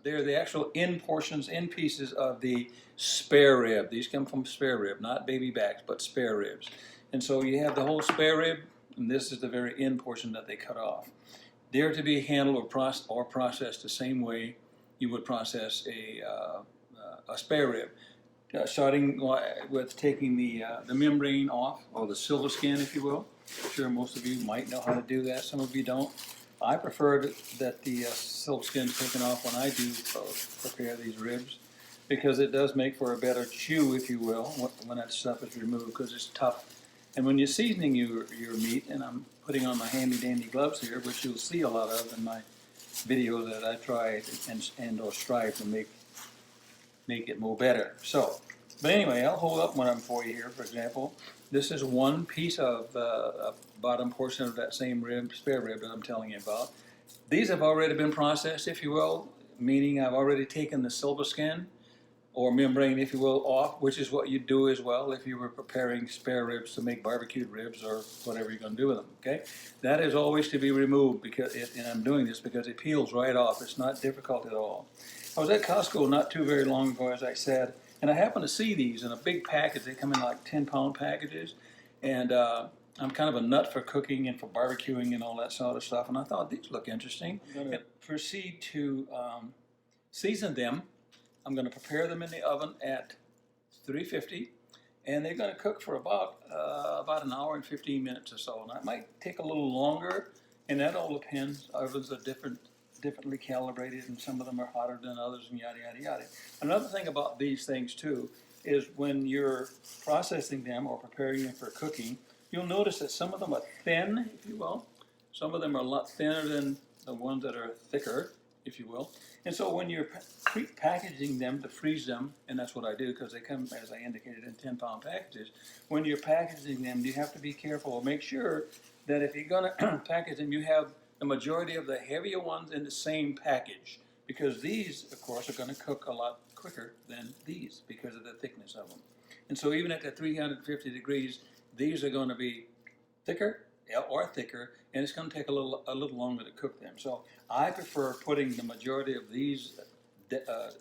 they're the actual end portions, end pieces of the spare rib. These come from spare rib, not baby backs, but spare ribs. And so you have the whole spare rib, and this is the very end portion that they cut off. They're to be handled or processed the same way you would process a spare rib. Starting with taking the membrane off, or the silver skin, if you will. I'm sure most of you might know how to do that. Some of you don't. I prefer that the silver skin is taken off when I do prepare these ribs, because it does make for a better chew, if you will, when that stuff is removed, because it's tough. And when you're seasoning your meat, and I'm putting on my handy-dandy gloves here, which you'll see a lot of in my video that I try and or strive to make it more better. So, but anyway, I'll hold up one of them for you here. For example, this is one piece of bottom portion of that same rib, spare rib that I'm telling you about. These have already been processed, if you will, meaning I've already taken the silver skin or membrane, if you will, off, which is what you do as well if you were preparing spare ribs to make barbecued ribs or whatever you're going to do with them, okay? That is always to be removed, because and I'm doing this because it peels right off. It's not difficult at all. I was at Costco not too very long ago, as I said, and I happened to see these in a big package. They come in like 10-pound packages, and I'm kind of a nut for cooking and for barbecuing and all that sort of stuff, and I thought these look interesting. I'm going to proceed to season them. I'm going to prepare them in the oven at 350, and they're going to cook for about an hour and 15 minutes or so. Now, it might take a little longer, and that all depends. Ovens are differently calibrated, and some of them are hotter than others, and yada, yada, yada. Another thing about these things, too, is when you're processing them or preparing them for cooking, you'll notice that some of them are thin, if you will. Some of them are a lot thinner than the ones that are thicker, if you will. And so when you're packaging them to freeze them, and that's what I do because they come, as I indicated, in 10-pound packages, when you're packaging them, you have to be careful. Make sure that if you're going to package them, you have the majority of the heavier ones in the same package, because these, of course, are going to cook a lot quicker than these because of the thickness of them. And so even at the 350 degrees, these are going to be thicker, and it's going to take a little longer to cook them. So I prefer putting the majority of these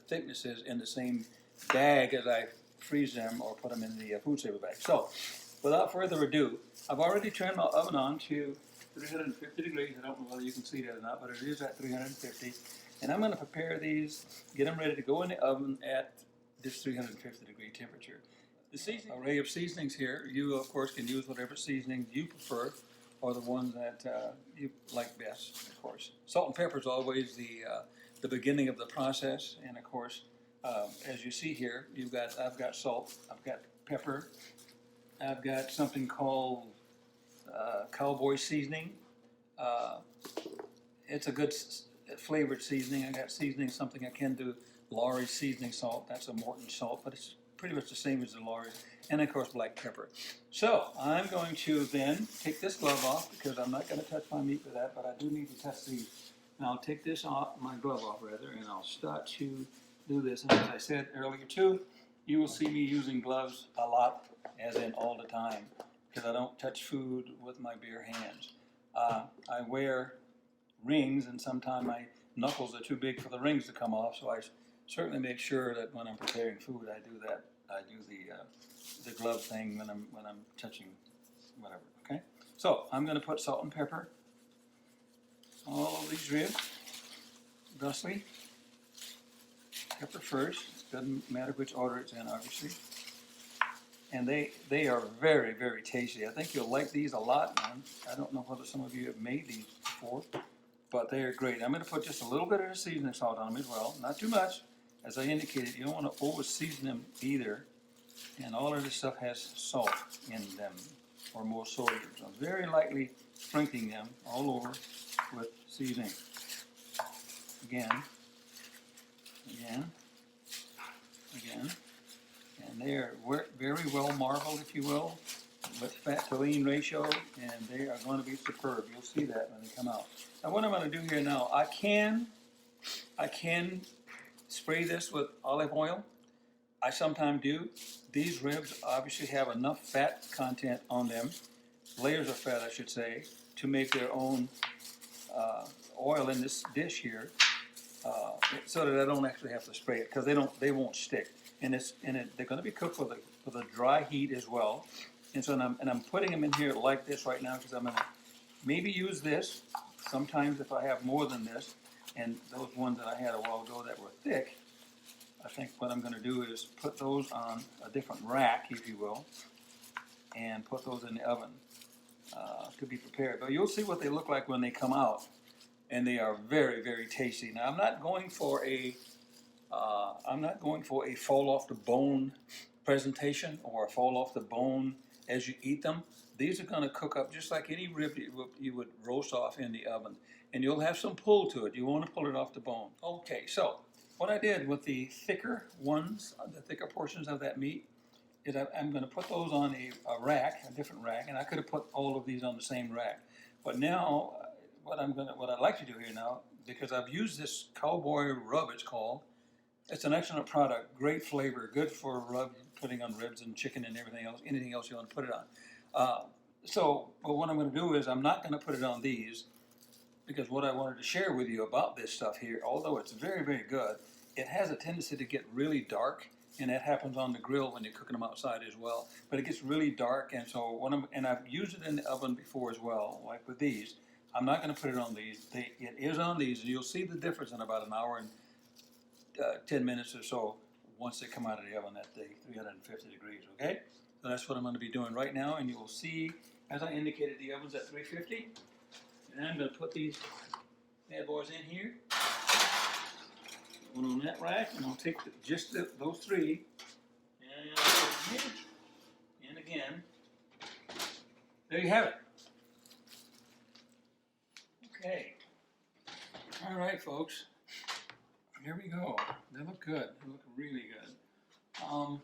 thicknesses in the same bag as I freeze them or put them in the food saver bag. So without further ado, I've already turned my oven on to 350 degrees. I don't know whether you can see that or not, but it is at 350. And I'm going to prepare these, get them ready to go in the oven at this 350 degree temperature. The seasoning array of seasonings here, you of course can use whatever seasoning you prefer, or the ones that you like best, of course. Salt and pepper is always the beginning of the process, and of course, as you see here, I've got salt, I've got pepper, I've got something called cowboy seasoning. It's a good flavored seasoning. I got seasoning, something akin to Laurie's seasoning salt. That's a Morton salt, but it's pretty much the same as the Laurie's, and of course black pepper. So I'm going to then take this glove off, because I'm not going to touch my meat with that, but I do need to touch these. And I'll take this off, my glove off rather, and I'll start to do this. And as I said earlier too, you will see me using gloves a lot, as in all the time, because I don't touch food with my bare hands. I wear rings, and sometimes my knuckles are too big for the rings to come off, so I certainly make sure that when I'm preparing food, I do that. I do the glove thing when I'm touching whatever. Okay. So I'm going to put salt and pepper all of these ribs, thusly. Pepper first. It doesn't matter which order it's in, obviously. And they are very, very tasty. I think you'll like these a lot, man. I don't know whether some of you have made these before, but they are great. I'm going to put just a little bit of the seasoning salt on them as well, not too much. As I indicated, you don't want to over-season them either, and all of this stuff has salt in them, or more sodium. So I'm very lightly sprinkling them all over with seasoning. Again, and they are very well marbled, if you will, with fat to lean ratio, and they are going to be superb. You'll see that when they come out. Now what I'm going to do here now, I can spray this with olive oil. I sometimes do. These ribs obviously have enough fat content on them, layers of fat I should say, to make their own oil in this dish here. so that I don't actually have to spray it, because they won't stick. And they're going to be cooked with a dry heat as well. And so I'm putting them in here like this right now, because I'm going to maybe use this sometimes if I have more than this. And those ones that I had a while ago that were thick, I think what I'm going to do is put those on a different rack, if you will, and put those in the oven to be prepared. But you'll see what they look like when they come out, and they are very, very tasty. Now I'm not going for a fall off the bone presentation or a fall off the bone as you eat them. These are going to cook up just like any rib you would roast off in the oven, and you'll have some pull to it. You want to pull it off the bone. Okay, so what I did with the thicker ones, the thicker portions of that meat, is I'm going to put those on a rack, a different rack, and I could have put all of these on the same rack. But now, what I'd like to do here now, because I've used this cowboy rub, it's called. It's an excellent product, great flavor, good for putting on ribs and chicken and everything else, anything else you want to put it on. But what I'm going to do is I'm not going to put it on these, because what I wanted to share with you about this stuff here, although it's very, very good, it has a tendency to get really dark, and that happens on the grill when you're cooking them outside as well. But it gets really dark, and so and I've used it in the oven before as well, like with these. I'm not going to put it on these. It is on these, and you'll see the difference in about an hour and 10 minutes or so once they come out of the oven at the 350 degrees, okay? So that's what I'm going to be doing right now, and you will see, as I indicated, the oven's at 350. And I'm going to put these bad boys in here. One on that rack, and I'll take those three, and I'll put them here. And again, there you have it. Okay. All right, folks. Here we go. They look good. They look really good. I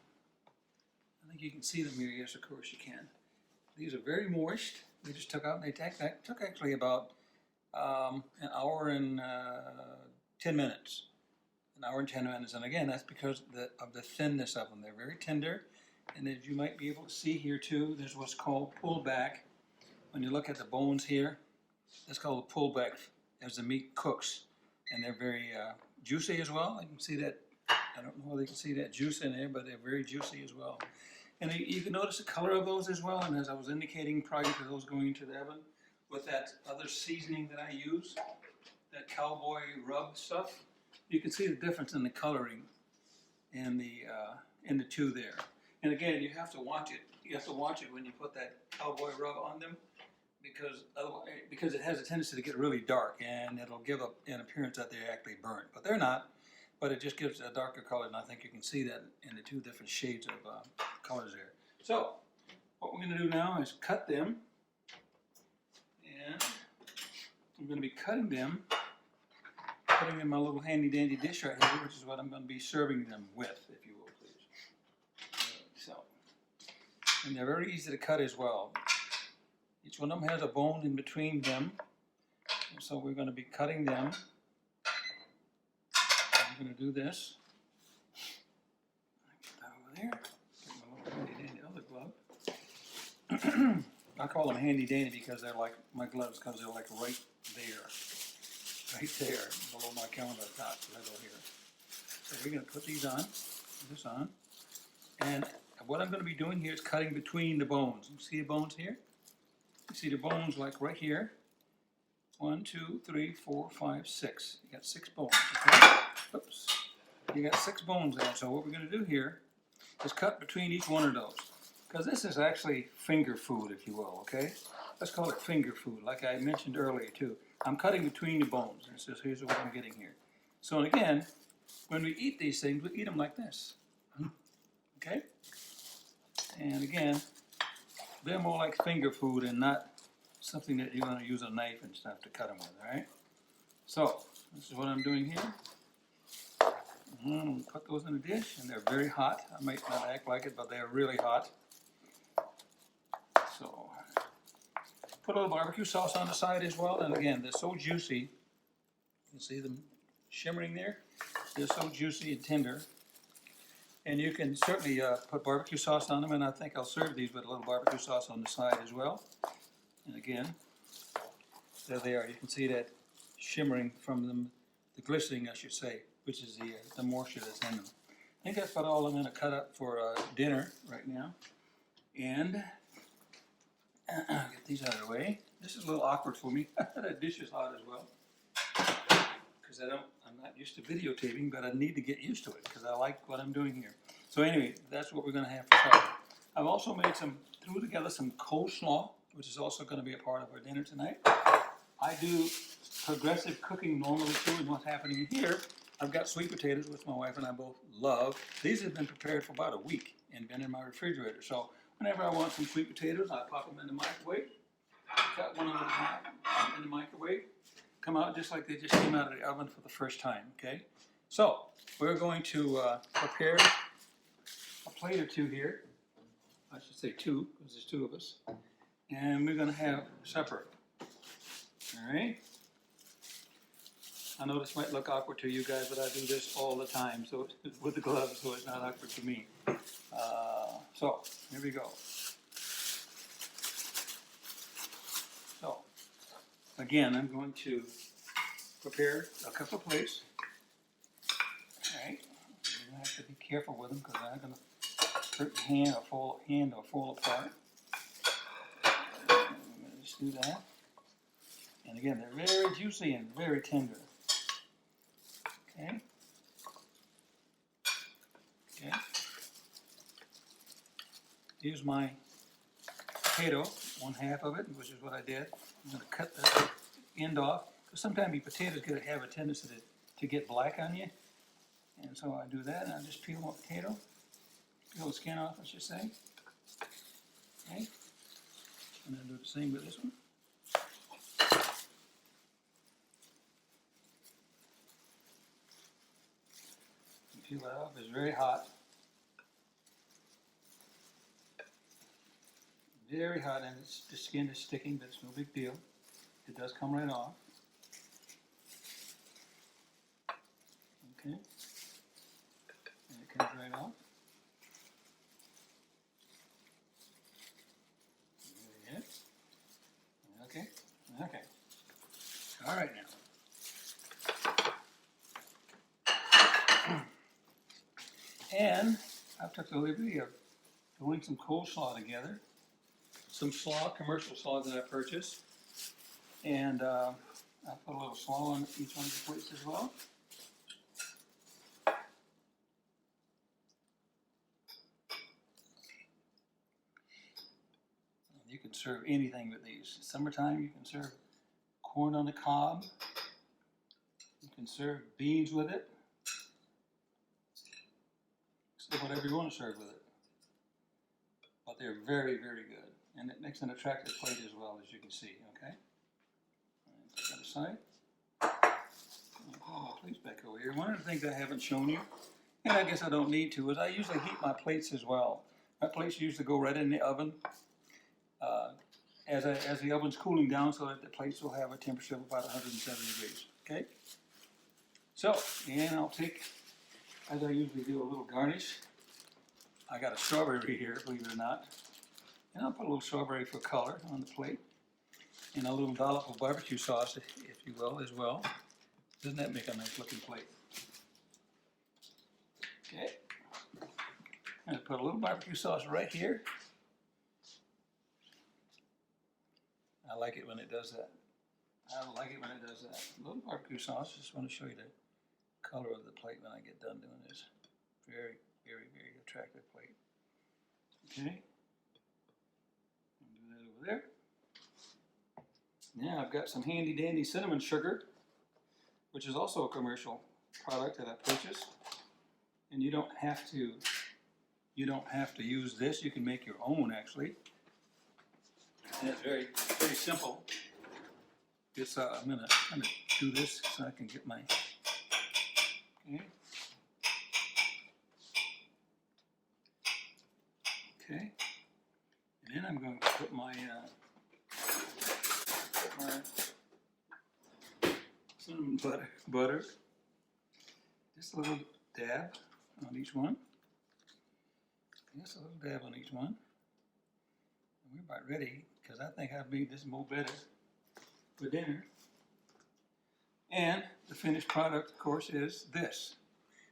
think you can see them here. Yes, of course you can. These are very moist. They just took out. They took actually about an hour and 10 minutes. An hour and 10 minutes. And again, that's because of the thinness of them. They're very tender. And as you might be able to see here too, there's what's called pullback. When you look at the bones here, that's called a pullback as the meat cooks. And they're very juicy as well. You can see that. I don't know whether you can see that juice in there, but they're very juicy as well. And you can notice the color of those as well. And as I was indicating prior to those going into the oven, with that other seasoning that I use, that cowboy rub stuff, you can see the difference in the coloring and the two there. And again, you have to watch it. You have to watch it when you put that cowboy rub on them, because it has a tendency to get really dark, and it'll give an appearance that they're actually burnt. But they're not. But it just gives a darker color, and I think you can see that in the two different shades of colors there. So, what we're going to do now is cut them, and I'm going to be cutting them, putting in my little handy dandy dish right here, which is what I'm going to be serving them with, if you will, please. And they're very easy to cut as well. Each one of them has a bone in between them, and so we're going to be cutting them. I'm going to do this. Get that over there. Get my little handy dandy other glove. I call them handy dandy because they're like my gloves, because they're like right there, below my countertop. Right over here. So we're going to put this on, and what I'm going to be doing here is cutting between the bones. You see the bones here? You see the bones like right here. 1, 2, 3, 4, 5, 6. You got 6 bones. Okay? Oops. You got 6 bones there. So what we're going to do here is cut between each one of those, because this is actually finger food, if you will. Okay? Let's call it finger food, like I mentioned earlier too. I'm cutting between the bones. And so here's what I'm getting here. So again, when we eat these things, we eat them like this. Okay? And again, they're more like finger food and not something that you're going to use a knife and stuff to cut them with, all right? So, this is what I'm doing here. I'm going to put those in a dish, and they're very hot. I might not act like it, but they're really hot. So, put a little barbecue sauce on the side as well, and again, they're so juicy. You see them shimmering there? They're so juicy and tender. And you can certainly put barbecue sauce on them, and I think I'll serve these with a little barbecue sauce on the side as well. And again, there they are. You can see that shimmering from them, the glistening, I should say, which is the moisture that's in them. I think that's about all I'm going to cut up for dinner right now. And get these out of the way. This is a little awkward for me. That dish is hot as well. Because I'm not used to videotaping, but I need to get used to it because I like what I'm doing here. So anyway, that's what we're going to have for supper. I've also threw together some coleslaw, which is also going to be a part of our dinner tonight. I do progressive cooking normally too, and what's happening here, I've got sweet potatoes, which my wife and I both love. These have been prepared for about a week and been in my refrigerator. So whenever I want some sweet potatoes, I pop them in the microwave, cut one of them in the microwave, come out just like they just came out of the oven for the first time, okay? So we're going to prepare a plate or two here. I should say two, because there's two of us. And we're going to have supper. All right? I know this might look awkward to you guys, but I do this all the time, so with the gloves, so it's not awkward to me. So here we go. So again, I'm going to prepare a couple of plates. All right, you're going to have to be careful with them because I'm not going to hurt your hand or fall apart. I'm going to just do that. And again, they're very juicy and very tender. Okay. Okay. Here's my potato, 1/2 of it, which is what I did. I'm going to cut the end off, because sometimes your potatoes have a tendency to get black on you. And so I do that, and I just peel my potato, peel the skin off, I should say. Okay. And then do the same with this one. Peel that off. It's very hot. Very hot, and the skin is sticking, but it's no big deal. It does come right off. Okay. And it comes right off. There you go. Okay. Okay. All right now. And I've took the liberty of doing some coleslaw together. Some slaw, commercial slaw that I purchased. And I put a little slaw on each one of the plates as well. And you can serve anything with these. Summertime, you can serve corn on the cob. You can serve beans with it. So whatever you want to serve with it. But they're very, very good. And it makes an attractive plate as well, as you can see, okay? And put that aside. I'll pull my plates back over here. One of the things I haven't shown you, and I guess I don't need to, is I usually heat my plates as well. My plates usually go right in the oven as the oven's cooling down, so that the plates will have a temperature of about 170 degrees, okay? So, and I'll take, as I usually do, a little garnish. I got a strawberry here, believe it or not. And I'll put a little strawberry for color on the plate. And a little dollop of barbecue sauce, if you will, as well. Doesn't that make a nice looking plate? Okay. I'm going to put a little barbecue sauce right here. I like it when it does that. I like it when it does that. A little barbecue sauce. Just want to show you the color of the plate when I get done doing this. Very, very, very attractive plate. Okay. Do that over there. Now I've got some handy dandy cinnamon sugar, which is also a commercial product that I purchased. And you don't have to use this. You can make your own actually. And it's very, very simple. It's I'm gonna do this so I can get my okay. Okay. And then I'm going to put my cinnamon butter, just a little dab on each one. Just a little dab on each one. And we're about ready, because I think I've made this more better for dinner. And the finished product, of course, is this.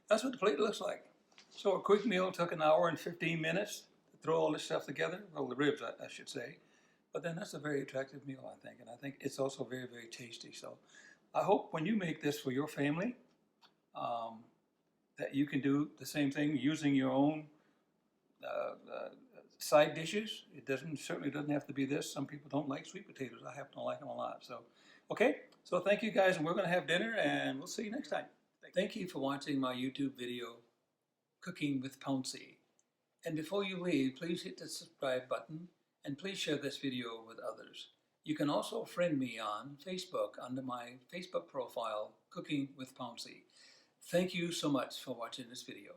That's what the plate looks like. So a quick meal took an hour and 15 minutes to throw all this stuff together. Well, the ribs, I should say. But then that's a very attractive meal, I think. And I think it's also very, very tasty. So I hope when you make this for your family, that you can do the same thing using your own side dishes. It certainly doesn't have to be this. Some people don't like sweet potatoes. I happen to like them a lot. So, okay. So thank you guys, and we're going to have dinner, and we'll see you next time. Thank you for watching my YouTube video, Cooking with Pouncy. And before you leave, please hit the subscribe button, and please share this video with others. You can also friend me on Facebook under my Facebook profile, Cooking with Pouncy. Thank you so much for watching this video.